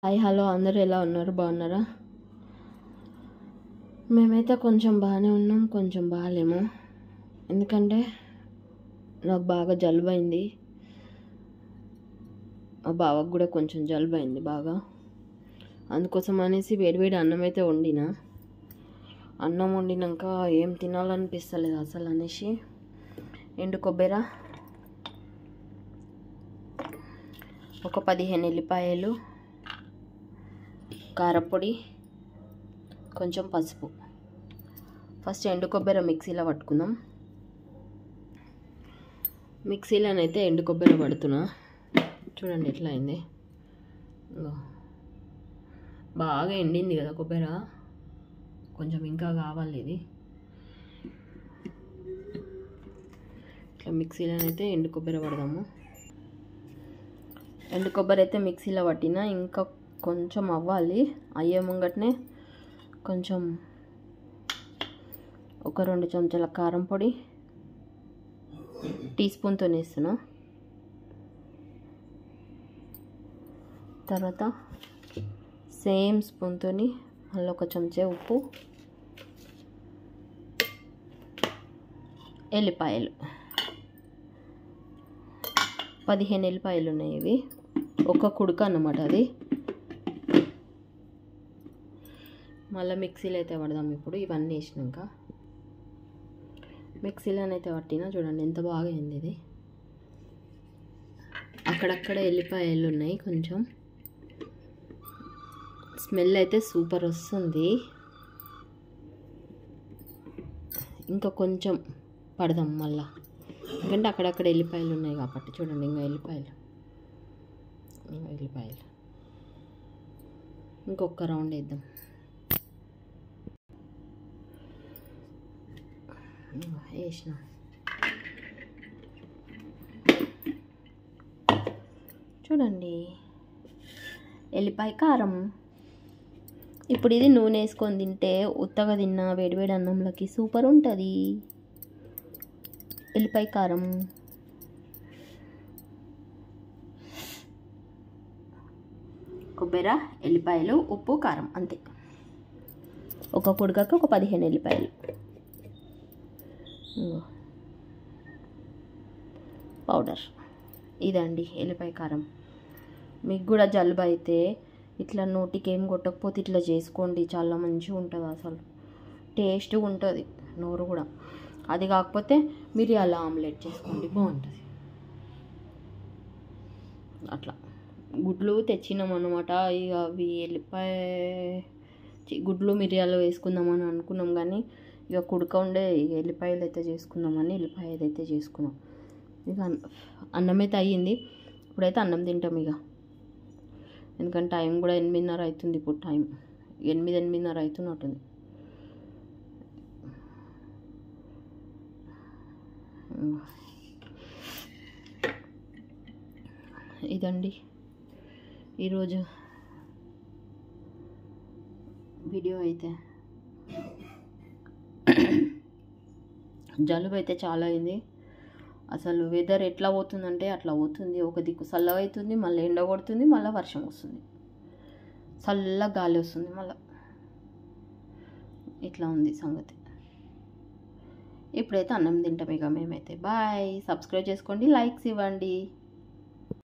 Hi hello అందరూ ఎలా ఉన్నారు? బాగున్నారా? మేమైతే కొంచెం బాగానే ఉన్నాం, కొంచెం బాగాలేము. ఎందుకంటే నాకు బాగా జలుబు అయింది, మా బావకు కూడా కొంచెం జలుబు అయింది బాగా. అందుకోసం అనేసి వేడివేడి అన్నం అయితే వండిన. అన్నం వండినాక ఏం తినాలనిపిస్తలేదు అసలు అనేసి ఎండు కొబ్బరి, ఒక 15 ఎల్లిపాయలు, కారపొడి, కొంచెం పసుపు. ఫస్ట్ ఎండు కొబ్బరి మిక్సీలో పట్టుకుందాం. మిక్సీలోనైతే ఎండు కొబ్బరి పడుతున్నా. చూడండి ఎట్లా అయింది. బాగా ఎండింది కదా కొబ్బరి, కొంచెం ఇంకా కావాలి ఇది. ఇట్లా మిక్సీలోనైతే ఎండు కొబ్బరి పడదాము. ఎండు కొబ్బరి అయితే మిక్సీలో పట్టినా, ఇంకా కొంచెం అవ్వాలి. అయ్యే ముంగటనే కొంచెం ఒక 2 చెంచాల కారం పొడి, టీ స్పూన్తో వేస్తున్నా. తర్వాత సేమ్ స్పూన్తో మళ్ళీ ఒక చెంచా ఉప్పు, ఎల్లిపాయలు 15 ఎల్లిపాయలు ఉన్నాయి. ఇవి ఒక కుడుక అన్నమాట అది. మళ్ళీ మిక్సీలో అయితే పడదాం. ఇప్పుడు ఇవన్నీ వేసినాక మిక్సీలోనైతే పట్టినా. చూడండి ఎంత బాగా అయింది ఇది. అక్కడక్కడ ఎల్లిపాయలు ఉన్నాయి, కొంచెం స్మెల్ అయితే సూపర్ వస్తుంది. ఇంకా కొంచెం పడదాం మళ్ళా, ఎందుకంటే అక్కడక్కడ ఎల్లిపాయలు ఉన్నాయి కాబట్టి. చూడండి ఇంకా ఎల్లిపాయలు ఇంకొక రౌండ్ వేద్దాం. వేసిన చూడండి ఎల్లిపాయ కారం. ఇప్పుడు ఇది నూనె వేసుకొని తింటే, ఉత్తగా తిన్న వేడివేడి అన్నంలోకి సూపర్ ఉంటుంది. ఎల్లిపాయ కారం కొబ్బరి, ఎల్లిపాయలు, ఉప్పు, కారం అంతే. ఒక కుడకకు ఒక 15 ఎల్లిపాయలు. పౌడర్ ఇదండి ఎల్లిపాయ కారం. మీకు కూడా జలుబు అయితే ఇట్లా నోటికి ఏం కొట్టకపోతే ఇట్లా చేసుకోండి, చాలా మంచిగా ఉంటుంది. అసలు టేస్ట్గా ఉంటుంది నోరు కూడా. అది కాకపోతే మిరియాల ఆమ్లెట్ చేసుకోండి, బాగుంటుంది. అట్లా గుడ్లు తెచ్చినాం అన్నమాట. ఇక అవి ఎల్లిపాయ గుడ్లు మిరియాలు వేసుకుందామని అనుకున్నాం, కానీ ఇక కుడక ఉండే ఎల్లిపాయలు అయితే చేసుకుందామని ఎల్లిపాయ అయితే చేసుకున్నాం. ఇక అన్నం అయితే అయ్యింది. ఇప్పుడైతే అన్నం తింటాం ఇక, ఎందుకంటే టైం కూడా 8:30 అవుతుంది. ఇప్పుడు టైం 8:30 అవుతున్నట్టుంది. ఇదండి ఈరోజు వీడియో అయితే. జలుబు అయితే చాలా అయింది. అసలు వెదర్ ఎట్లా పోతుందంటే అట్లా పోతుంది. ఒక దిక్కు చల్లగా అవుతుంది, మళ్ళీ ఎండ కొడుతుంది, మళ్ళీ వర్షం వస్తుంది, చల్లగా గాలి వస్తుంది, మళ్ళీ ఇట్లా ఉంది సంగతి. ఇప్పుడైతే అన్నం తింటాం ఇక మేమైతే. బాయ్. సబ్స్క్రైబ్ చేసుకోండి, లైక్స్ ఇవ్వండి.